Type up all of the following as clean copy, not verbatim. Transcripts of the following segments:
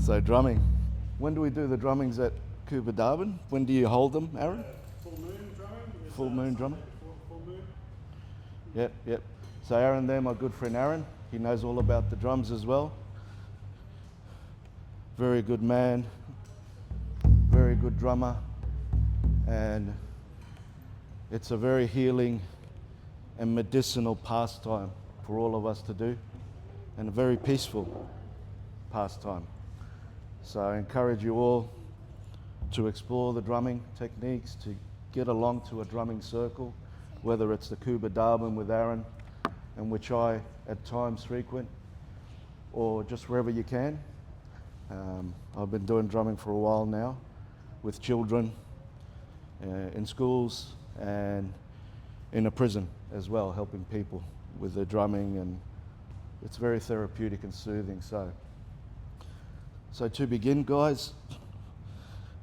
So drumming. When do we do the drummings at Cooper Darwin? When do you hold them, Aaron? Full moon drumming. Full moon drumming? Full moon. Yep. So Aaron there, my good friend Aaron, he knows all about the drums as well. Very good man, very good drummer, and it's a very healing and medicinal pastime for all of us to do, and a very peaceful pastime. So I encourage you all to explore the drumming techniques, to get along to a drumming circle, whether it's the Cuba Darwin with Aaron, and which I at times frequent, or just wherever you can. I've been doing drumming for a while now with children in schools and in a prison as well, helping people with their drumming, and it's very therapeutic and soothing. So to begin, guys,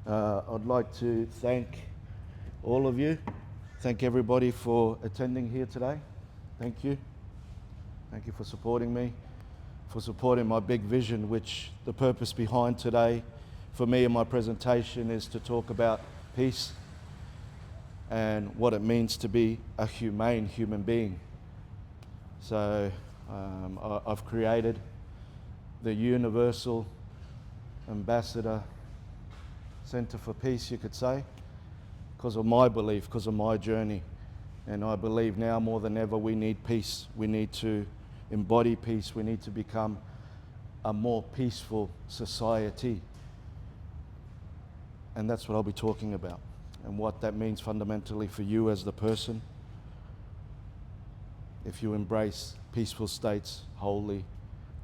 I'd like to thank all of you. Thank everybody for attending here today. Thank you. Thank you for supporting me, for supporting my big vision, which the purpose behind today for me and my presentation is to talk about peace and what it means to be a humane human being. So I've created the Universal Ambassador Center for Peace, you could say, because of my belief, because of my journey. And I believe now more than ever we need peace. We need to embody peace. We need to become a more peaceful society. And that's what I'll be talking about, and what that means fundamentally for you as the person if you embrace peaceful states wholly,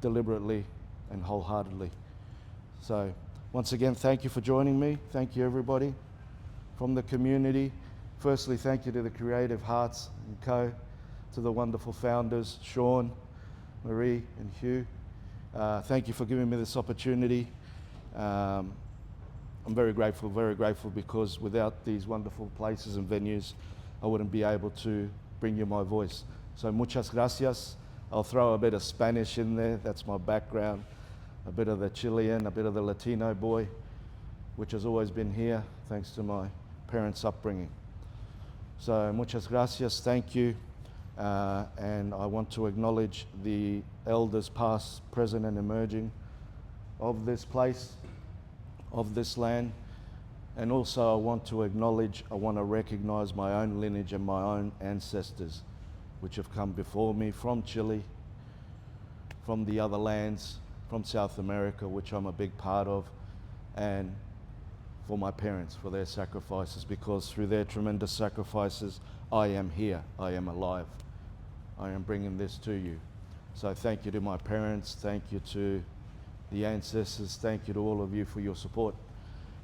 deliberately, and wholeheartedly. So once again, thank you for joining me. Thank you, everybody from the community. Firstly, thank you to the Creative Hearts and Co., to the wonderful founders, Sean, Marie, and Hugh. Thank you for giving me this opportunity. I'm very grateful, because without these wonderful places and venues, I wouldn't be able to bring you my voice. So muchas gracias. I'll throw a bit of Spanish in there. That's my background. A bit of the Chilean, a bit of the Latino boy, which has always been here thanks to my parents' upbringing. So muchas gracias, thank you. And I want to acknowledge the elders past, present, and emerging of this place, of this land. And also I want to recognize my own lineage and my own ancestors, which have come before me from Chile, from the other lands, from South America, which I'm a big part of, and for my parents, for their sacrifices, because through their tremendous sacrifices, I am here, I am alive. I am bringing this to you. So thank you to my parents, thank you to the ancestors, thank you to all of you for your support.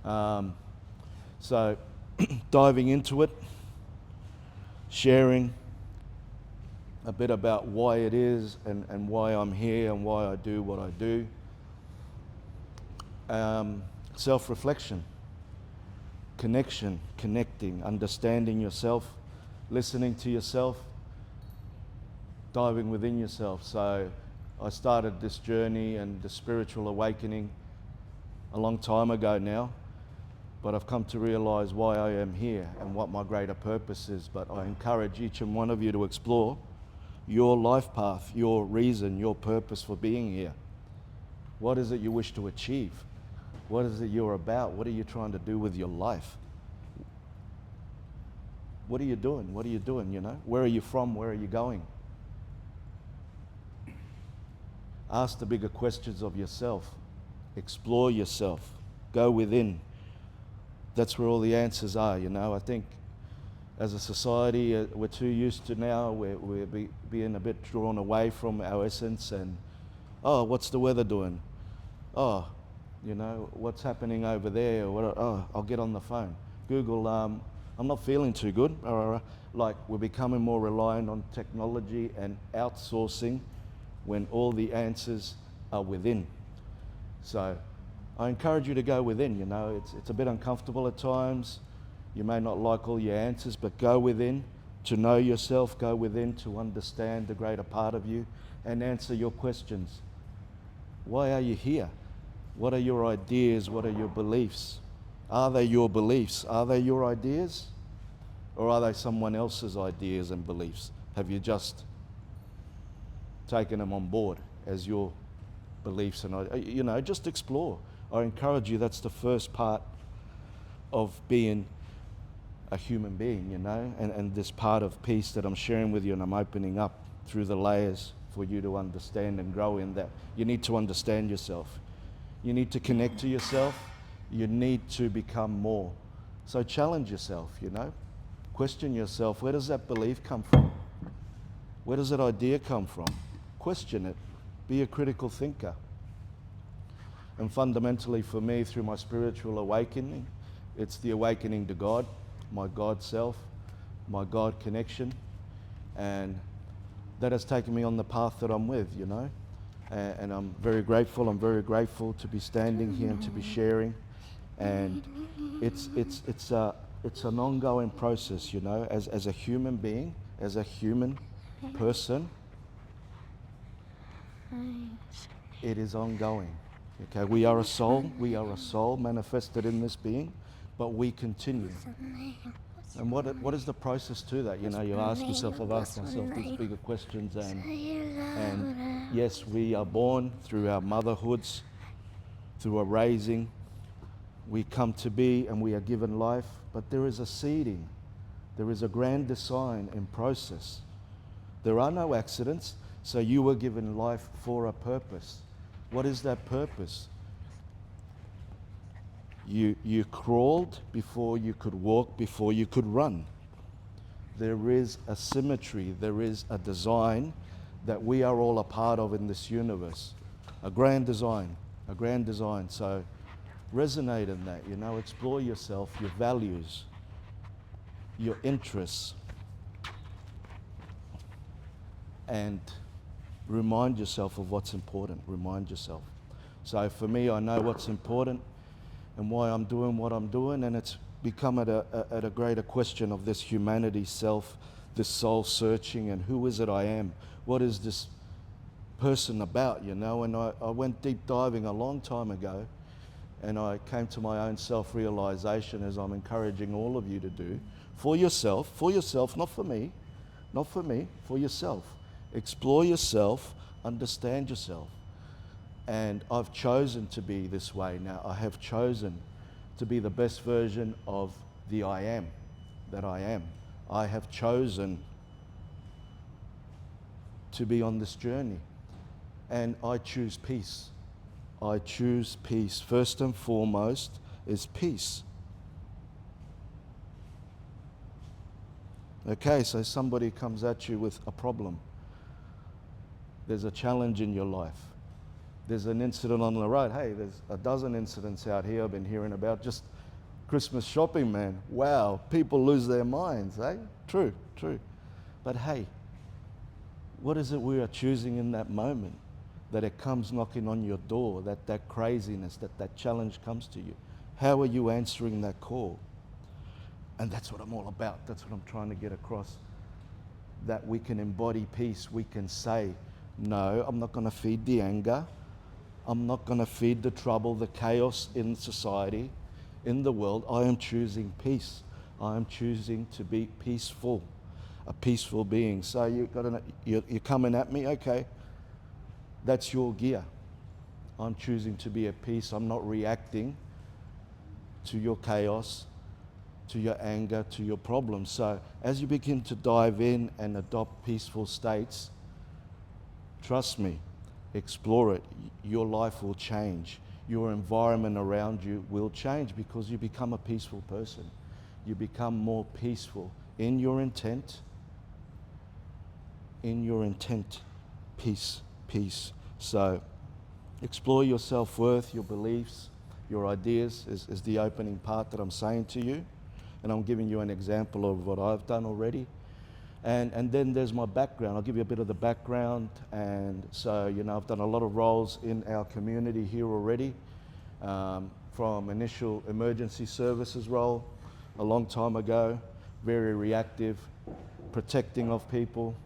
So diving into it, sharing a bit about why it is and why I'm here and why I do what I do. Self-reflection, connection, connecting, understanding yourself, listening to yourself, diving within yourself. So I started this journey and the spiritual awakening a long time ago now, but I've come to realize why I am here and what my greater purpose is. But I encourage each and one of you to explore your life path, your reason, your purpose for being here. What is it you wish to achieve? What is it you're about? What are you trying to do with your life? What are you doing? What are you doing, you know? Where are you from? Where are you going? Ask the bigger questions of yourself. Explore yourself. Go within. That's where all the answers are, you know. I think as a society, we're too used to now, we're being a bit drawn away from our essence and, oh, what's the weather doing? Oh, you know, what's happening over there? Oh, I'll get on the phone. Google, I'm not feeling too good. Like, we're becoming more reliant on technology and outsourcing when all the answers are within. So I encourage you to go within, you know. It's a bit uncomfortable at times. You may not like all your answers, but go within to know yourself, go within to understand the greater part of you and answer your questions. Why are you here? What are your ideas? What are your beliefs? Are they your beliefs? Are they your ideas? Or are they someone else's ideas and beliefs? Have you just taken them on board as your beliefs? And just explore. I encourage you, that's the first part of being a human being, and this part of peace that I'm sharing with you and I'm opening up through the layers for you to understand and grow in. That you need to understand yourself. You need to connect to yourself. You need to become more. So challenge yourself, Question yourself, where does that belief come from? Where does that idea come from? Question it. Be a critical thinker. And fundamentally for me, through my spiritual awakening, it's the awakening to God, my God self, my God connection. And that has taken me on the path that I'm with, And I'm very grateful. I'm very grateful to be standing here and to be sharing. And it's an ongoing process, as a human being, as a human person. It is ongoing. Okay, we are a soul manifested in this being, but we continue. And what is the process to that? You ask yourself, I've asked myself these bigger questions, and yes, we are born through our motherhoods, through our raising. We come to be and we are given life, but there is a seeding. There is a grand design in process. There are no accidents, so you were given life for a purpose. What is that purpose? You crawled before you could walk, before you could run. There is a symmetry, there is a design that we are all a part of in this universe. A grand design. So resonate in that, explore yourself, your values, your interests, and remind yourself of what's important. Remind yourself. So for me, I know what's important and why I'm doing what I'm doing, and it's become at a greater question of this humanity self, this soul searching, and who is it I am? What is this person about, And I went deep diving a long time ago, and I came to my own self-realization, as I'm encouraging all of you to do, for yourself, not for me, for yourself. Explore yourself, understand yourself. And I've chosen to be this way now. I have chosen to be the best version of the I am that I am. I have chosen to be on this journey. And I choose peace. I choose peace. First and foremost is peace. Okay, so somebody comes at you with a problem. There's a challenge in your life. There's an incident on the road. Hey, there's a dozen incidents out here I've been hearing about. Just Christmas shopping, man. Wow, people lose their minds, eh? True. But hey, what is it we are choosing in that moment? That it comes knocking on your door, that craziness, that challenge comes to you. How are you answering that call? And that's what I'm all about. That's what I'm trying to get across. That we can embody peace. We can say, no, I'm not going to feed the anger. I'm not going to feed the trouble, the chaos in society, in the world. I am choosing peace. I am choosing to be peaceful, a peaceful being. So you're coming at me, okay. That's your gear. I'm choosing to be at peace. I'm not reacting to your chaos, to your anger, to your problems. So as you begin to dive in and adopt peaceful states, trust me, explore it. Your life will change. Your environment around you will change because you become a peaceful person. You become more peaceful in your intent. Peace. So explore your self-worth, your beliefs, your ideas is the opening part that I'm saying to you. And I'm giving you an example of what I've done already. And then there's my background. I'll give you a bit of the background. And so, I've done a lot of roles in our community here already, from initial emergency services role a long time ago, very reactive, protecting of people,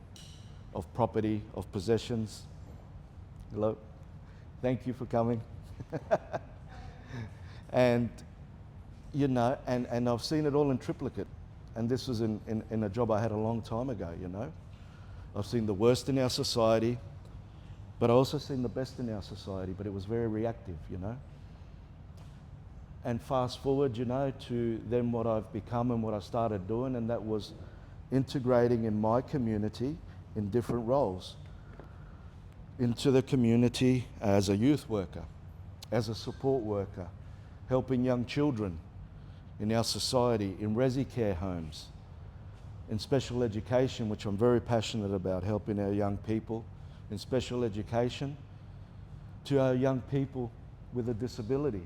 of property, of possessions. Hello. Thank you for coming. And, you know, and I've seen it all in triplicate. And this was in a job I had a long time ago, you know. I've seen the worst in our society, but I also seen the best in our society, but it was very reactive, you know. And fast forward, you know, to then what I've become and what I started doing, and that was integrating in my community in different roles. Into the community as a youth worker, as a support worker, helping young children in our society, in resi care homes, in special education, which I'm very passionate about, helping our young people in special education, to our young people with a disability,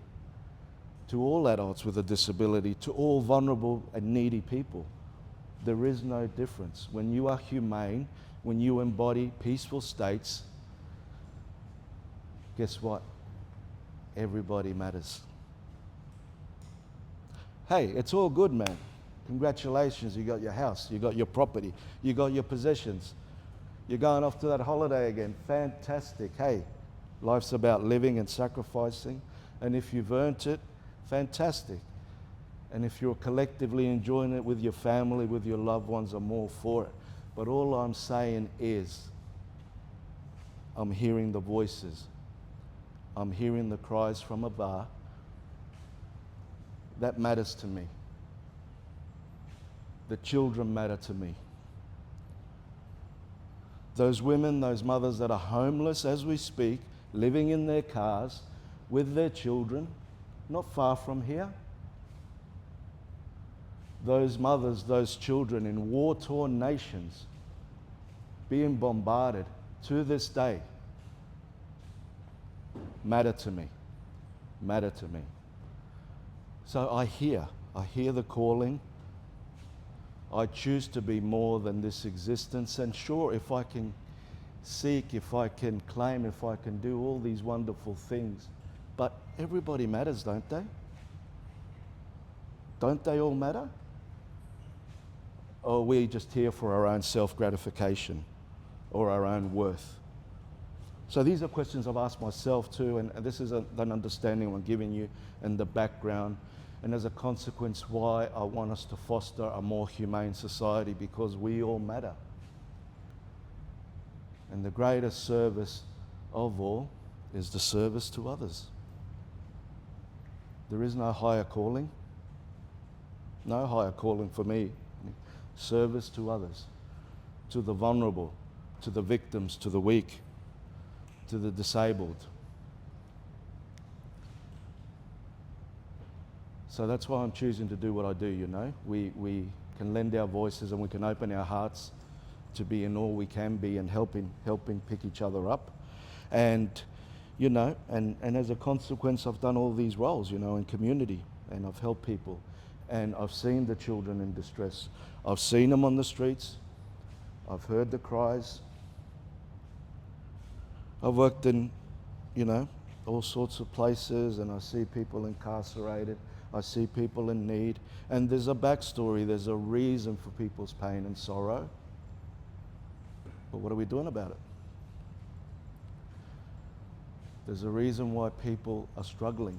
to all adults with a disability, to all vulnerable and needy people. There is no difference. When you are humane, when you embody peaceful states, guess what? Everybody matters. Hey, it's all good, man. Congratulations, you got your house, you got your property, you got your possessions. You're going off to that holiday again. Fantastic. Hey, life's about living and sacrificing. And if you've earned it, fantastic. And if you're collectively enjoying it with your family, with your loved ones, I'm all for it. But all I'm saying is, I'm hearing the voices. I'm hearing the cries from afar. That matters to me. The children matter to me. Those women, those mothers that are homeless as we speak, living in their cars with their children, not far from here. Those mothers, those children in war-torn nations being bombarded to this day matter to me, matter to me. So I hear the calling. I choose to be more than this existence. And sure, if I can seek, if I can claim, if I can do all these wonderful things, but everybody matters, don't they? Don't they all matter? Or are we just here for our own self-gratification or our own worth? So these are questions I've asked myself too, and this is an understanding I'm giving you and the background, and as a consequence why I want us to foster a more humane society, because we all matter. And the greatest service of all is the service to others. There is no higher calling, no higher calling for me. Service to others, to the vulnerable, to the victims, to the weak, to the disabled. So that's why I'm choosing to do what I do, you know. We can lend our voices and we can open our hearts to be in all we can be and helping pick each other up. And, you know, and as a consequence, I've done all these roles, you know, in community, and I've helped people. And I've seen the children in distress. I've seen them on the streets. I've heard the cries. I've worked in, you know, all sorts of places, and I see people incarcerated. I see people in need. And there's a backstory. There's a reason for people's pain and sorrow. But what are we doing about it? There's a reason why people are struggling.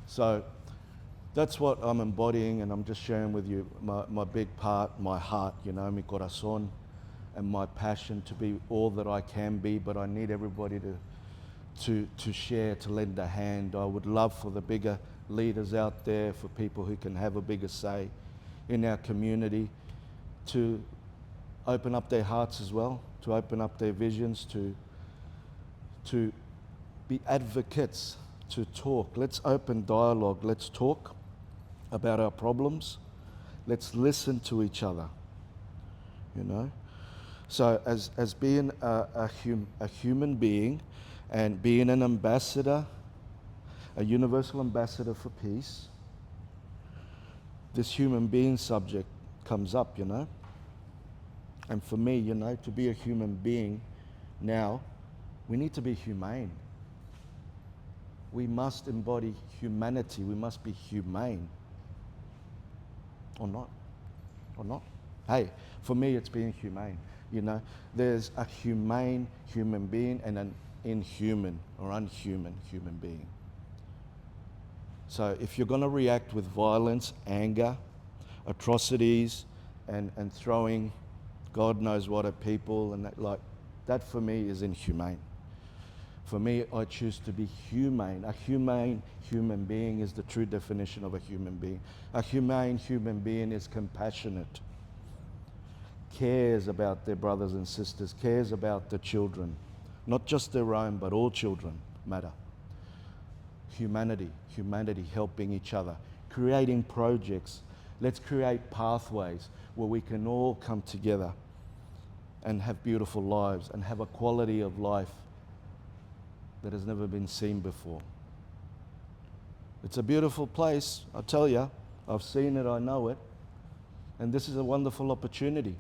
So that's what I'm embodying, and I'm just sharing with you my big part, my heart, you know, mi corazón, and my passion to be all that I can be, but I need everybody to share, to lend a hand. I would love for the bigger leaders out there, for people who can have a bigger say in our community, to open up their hearts as well, to open up their visions, to be advocates, to talk. Let's open dialogue. Let's talk about our problems. Let's listen to each other, you know. So as being a human being and being an ambassador, a universal ambassador for peace, this human being subject comes up, you know. And for me, you know, to be a human being now, we need to be humane. We must embody humanity. We must be humane. Or not. Or not. Hey, for me, it's being humane. You know, there's a humane human being and inhuman or unhuman human being. So if you're going to react with violence, anger, atrocities, and throwing God knows what at people, and that for me is inhumane. For me, I choose to be humane. A humane human being is the true definition of a human being. A humane human being is compassionate, cares about their brothers and sisters, cares about the children, not just their own, but all children matter. Humanity, helping each other, creating projects. Let's create pathways where we can all come together and have beautiful lives and have a quality of life that has never been seen before. It's a beautiful place, I tell you. I've seen it, I know it. And this is a wonderful opportunity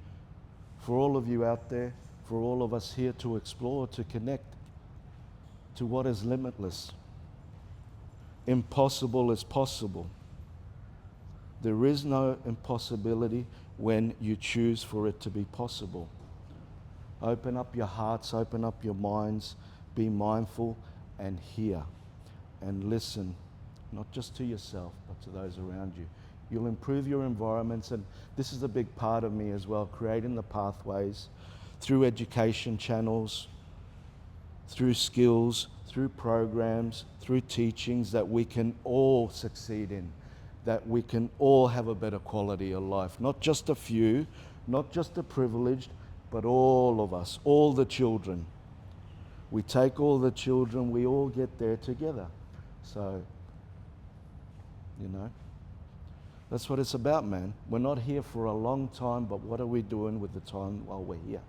for all of you out there, for all of us here to explore, to connect to what is limitless. Impossible is possible. There is no impossibility when you choose for it to be possible. Open up your hearts, open up your minds, be mindful and hear and listen, not just to yourself, but to those around you. You'll improve your environments, and this is a big part of me as well, creating the pathways through education channels, through skills, through programs, through teachings that we can all succeed in, that we can all have a better quality of life. Not just a few, not just the privileged, but all of us, all the children. We take all the children, we all get there together. So, that's what it's about, man. We're not here for a long time, but what are we doing with the time while we're here?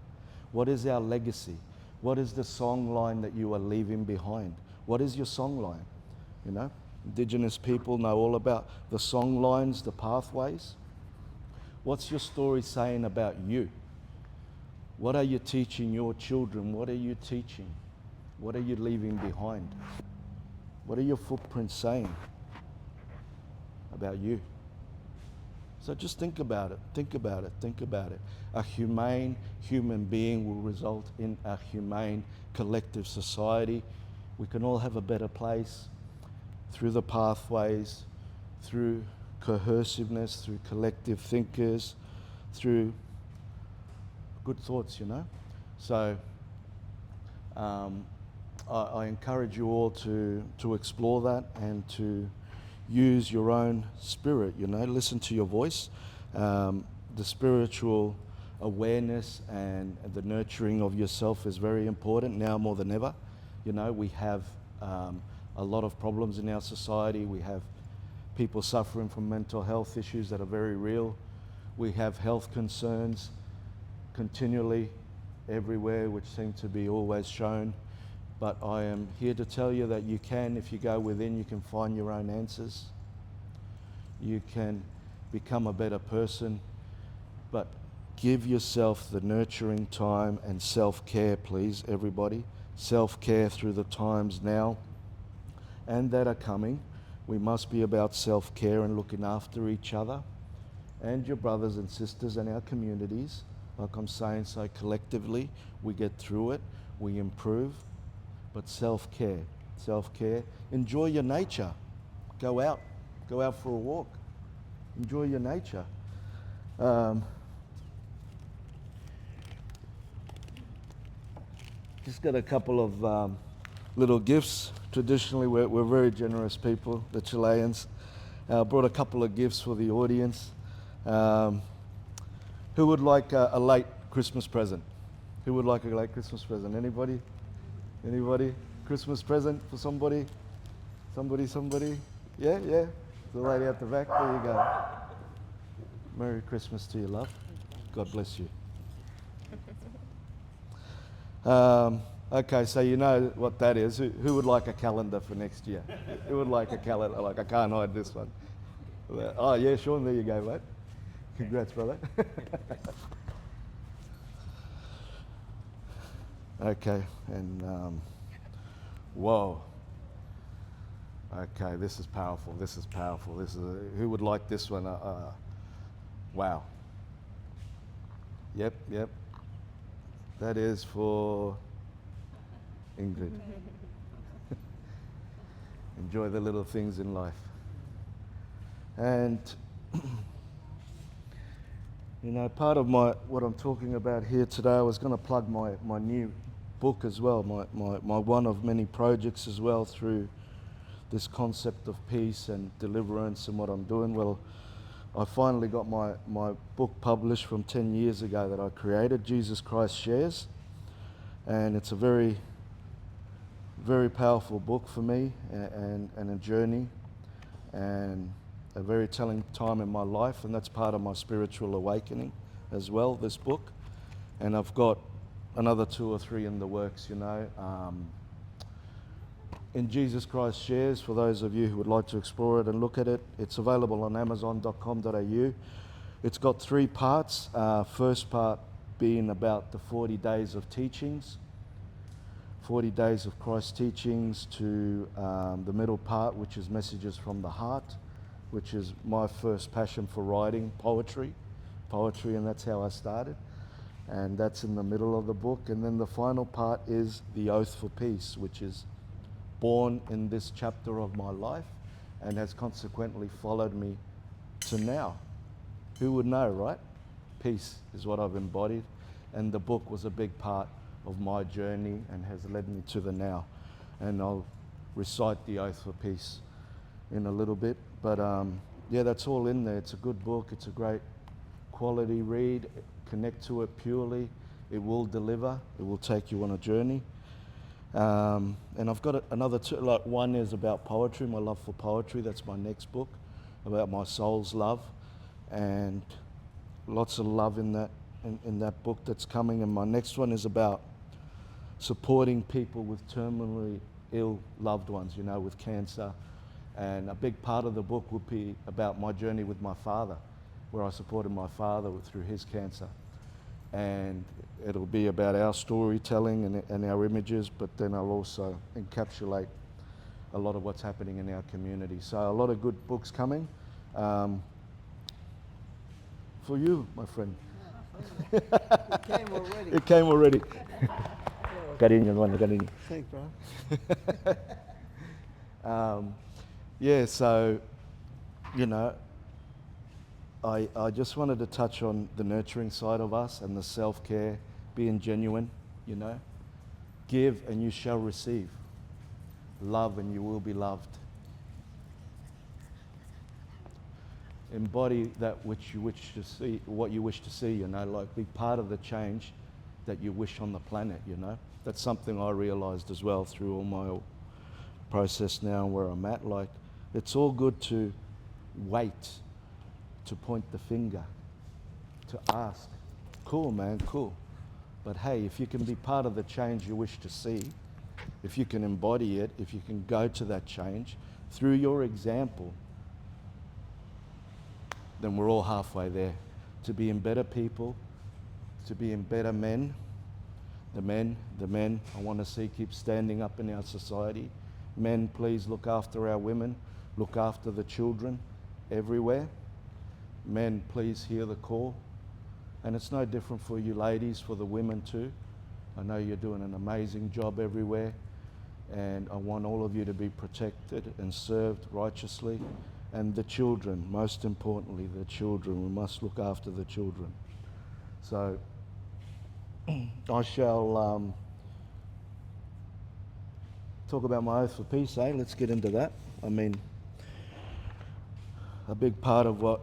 What is our legacy? What is the song line that you are leaving behind? What is your song line? Indigenous people know all about the song lines, the pathways. What's your story saying about you? What are you teaching your children? What are you teaching? What are you leaving behind? What are your footprints saying about you? So just think about it, think about it, think about it. A humane human being will result in a humane collective society. We can all have a better place through the pathways, through cohesiveness, through collective thinkers, through good thoughts, So I encourage you all to explore that and to use your own spirit, listen to your voice. The spiritual awareness and the nurturing of yourself is very important now more than ever. We have a lot of problems in our society. We have people suffering from mental health issues that are very real. We have health concerns continually everywhere, which seem to be always shown. But I am here to tell you that you can, if you go within, you can find your own answers. You can become a better person, but give yourself the nurturing time and self-care, please, everybody. Self-care through the times now and that are coming. We must be about self-care and looking after each other and your brothers and sisters and our communities. Like I'm saying, so collectively we get through it, we improve. But self-care, enjoy your nature. Go out for a walk. Enjoy your nature. Just got a couple of little gifts. Traditionally, we're very generous people, the Chileans. Brought a couple of gifts for the audience. Who would like a late Christmas present? Who would like a late Christmas present? Anybody? Anybody? Christmas present for somebody? Somebody? Yeah? The lady at the back, there you go. Merry Christmas to you, love. God bless you. Okay, so you know what that is. Who would like a calendar for next year? Who would like a calendar? Like, I can't hide this one. Oh, yeah, Sean, there you go, mate. Congrats, brother. Okay, and whoa. Okay, this is powerful. This is who would like this one? Wow. Yep. That is for Ingrid. Enjoy the little things in life. And you know, part of what I'm talking about here today, I was going to plug my new book as well, my one of many projects as well through this concept of peace and deliverance and what I'm doing. Well, I finally got my book published from 10 years ago that I created, Jesus Christ Shares. And it's a very, very powerful book for me and a journey and a very telling time in my life, and that's part of my spiritual awakening as well, this book. And I've got another 2 or 3 in the works, you know. In Jesus Christ Shares, for those of you who would like to explore it and look at it, it's available on amazon.com.au. It's got 3 parts. First part being about the 40 days of teachings, 40 days of Christ's teachings, to the middle part, which is messages from the heart, which is my first passion for writing, poetry, and that's how I started. And that's in the middle of the book. And then the final part is the oath for peace, which is born in this chapter of my life and has consequently followed me to now. Who would know, right? Peace is what I've embodied, and the book was a big part of my journey and has led me to the now. And I'll recite the oath for peace in a little bit, but yeah, that's all in there. It's a good book. It's a great quality read. Connect to it purely. It will deliver. It will take you on a journey. And I've got another 2, like one is about poetry, my love for poetry. That's my next book, about my soul's love, and lots of love in that book that's coming. And my next one is about supporting people with terminally ill loved ones, you know, with cancer. And a big part of the book would be about my journey with my father, where I supported my father through his cancer. And it'll be about our storytelling and our images, but then I'll also encapsulate a lot of what's happening in our community. So a lot of good books coming for you, my friend. It came already. It came already. Carinho. Thanks, bro. Yeah, so, you know, I just wanted to touch on the nurturing side of us and the self-care, being genuine, you know. Give and you shall receive. Love and you will be loved. Embody that which you wish to see, what you wish to see, you know, like be part of the change that you wish on the planet, you know. That's something I realized as well through all my process now and where I'm at. Like, it's all good to wait, to point the finger, to ask. Cool, man, cool. But hey, if you can be part of the change you wish to see, if you can embody it, if you can go to that change through your example, then we're all halfway there. To be in better people, to be in better men. The men I want to see keep standing up in our society. Men, please look after our women, look after the children everywhere. Men, please hear the call. And it's no different for you ladies, for the women too. I know you're doing an amazing job everywhere, and I want all of you to be protected and served righteously. And the children, most importantly, the children. We must look after the children. So I shall talk about my oath for peace, eh? Let's get into that. I mean, a big part of what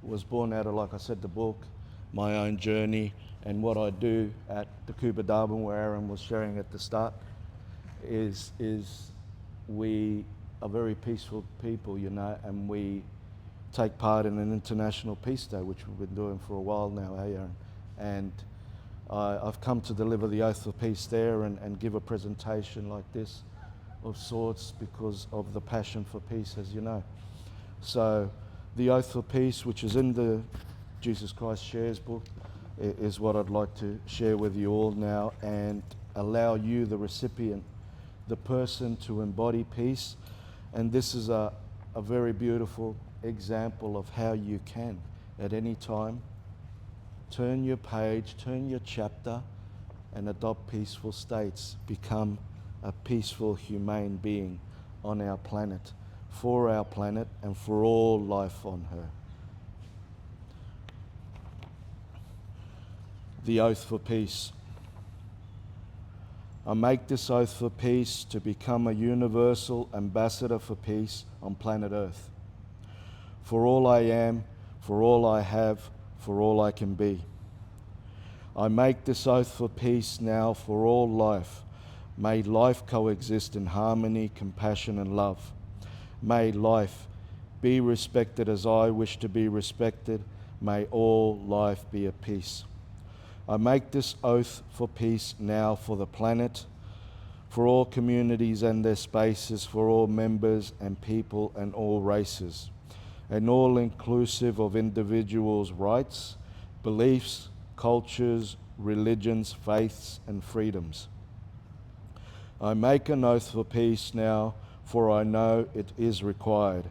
was born out of, like I said, the book, my own journey, and what I do at the Cooper Darwin, where Aaron was sharing at the start, is we are very peaceful people, you know, and we take part in an International Peace Day, which we've been doing for a while now, eh, Aaron? And I've come to deliver the oath of peace there and give a presentation like this of sorts because of the passion for peace, as you know. So the oath for peace, which is in the Jesus Christ Shares book, is what I'd like to share with you all now and allow you, the recipient, the person, to embody peace. And this is a very beautiful example of how you can, at any time, turn your page, turn your chapter, and adopt peaceful states, become a peaceful, humane being on our planet, and for all life on her. The oath for peace. I make this oath for peace to become a universal ambassador for peace on planet Earth. For all I am, for all I have, for all I can be. I make this oath for peace now for all life. May life coexist in harmony, compassion, and love. May life be respected as I wish to be respected. May all life be at peace. I make this oath for peace now for the planet, for all communities and their spaces, for all members and people and all races, and all inclusive of individuals' rights, beliefs, cultures, religions, faiths, and freedoms. I make an oath for peace now, for I know it is required.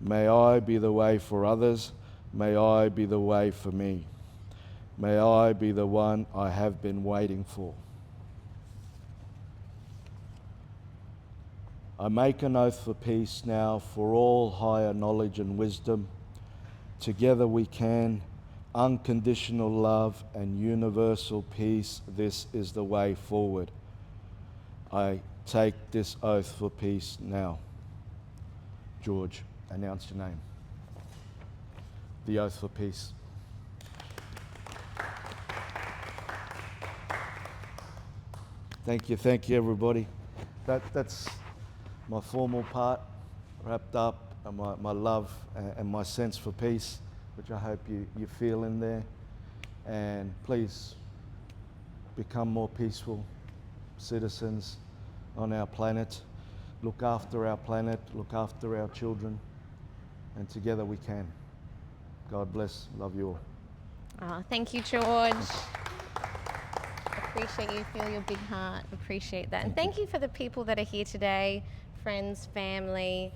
May I be the way for others. May I be the way for me. May I be the one I have been waiting for. I make an oath for peace now for all higher knowledge and wisdom. Together we can. Unconditional love and universal peace. This is the way forward. I take this oath for peace now. George, announce your name. The oath for peace. Thank you everybody. That's my formal part wrapped up, and my love and my sense for peace, which I hope you feel in there. And please become more peaceful citizens on our planet. Look after our planet, look after our children, and together we can. God bless. Love you all. Oh, thank you, George. Appreciate you. Feel your big heart. Appreciate that. And thank you for the people that are here today, friends, family,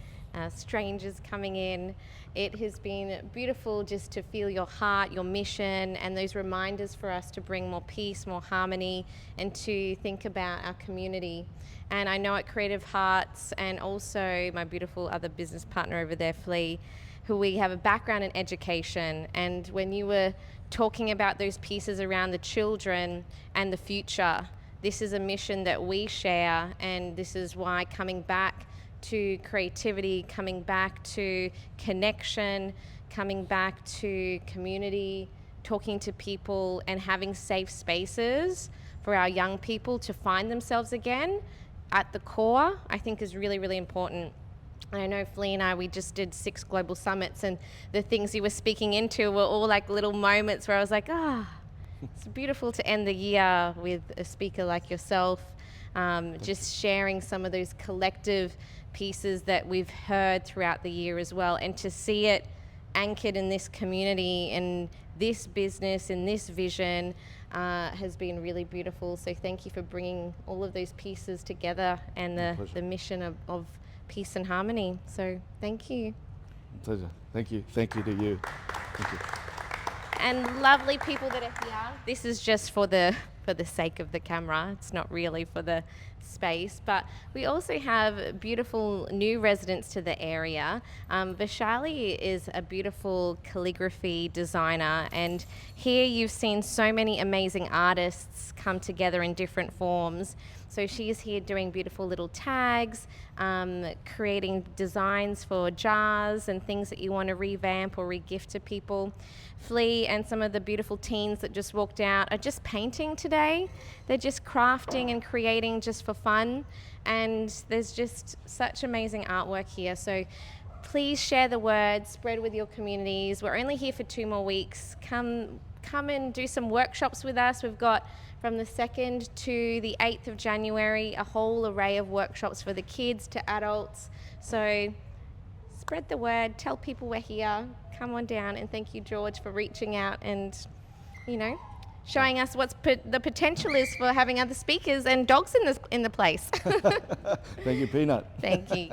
strangers coming in. It has been beautiful just to feel your heart, your mission, and those reminders for us to bring more peace, more harmony, and to think about our community. And I know at Creative Hearts, and also my beautiful other business partner over there, Flea, who we have a background in education. And when you were talking about those pieces around the children and the future, this is a mission that we share, and this is why coming back to creativity, coming back to connection, coming back to community, talking to people, and having safe spaces for our young people to find themselves again at the core, I think is really, really important. And I know Flea and I, we just did 6 global summits, and the things you were speaking into were all like little moments where I was like, it's beautiful to end the year with a speaker like yourself, just sharing some of those collective pieces that we've heard throughout the year as well, and to see it anchored in this community, in this business, in this vision, has been really beautiful. So thank you for bringing all of those pieces together, and the mission of peace and harmony. So thank you. Pleasure. Thank you. Thank you to you. Thank you. And lovely people that are here. This is just for the sake of the camera. It's not really for the space, but we also have beautiful new residents to the area. Vishali is a beautiful calligraphy designer, and here you've seen so many amazing artists come together in different forms. So she's here doing beautiful little tags, creating designs for jars and things that you want to revamp or re-gift to people. Flea and some of the beautiful teens that just walked out are just painting today. They're just crafting and creating just for fun. And there's just such amazing artwork here. So please share the word, spread with your communities. We're only here for 2 more weeks. Come and do some workshops with us. We've got from the 2nd to the 8th of January, a whole array of workshops for the kids to adults. So spread the word, tell people we're here, come on down, and thank you, George, for reaching out and, showing us what's the potential is for having other speakers and dogs in the place. Thank you, Peanut. Thank you.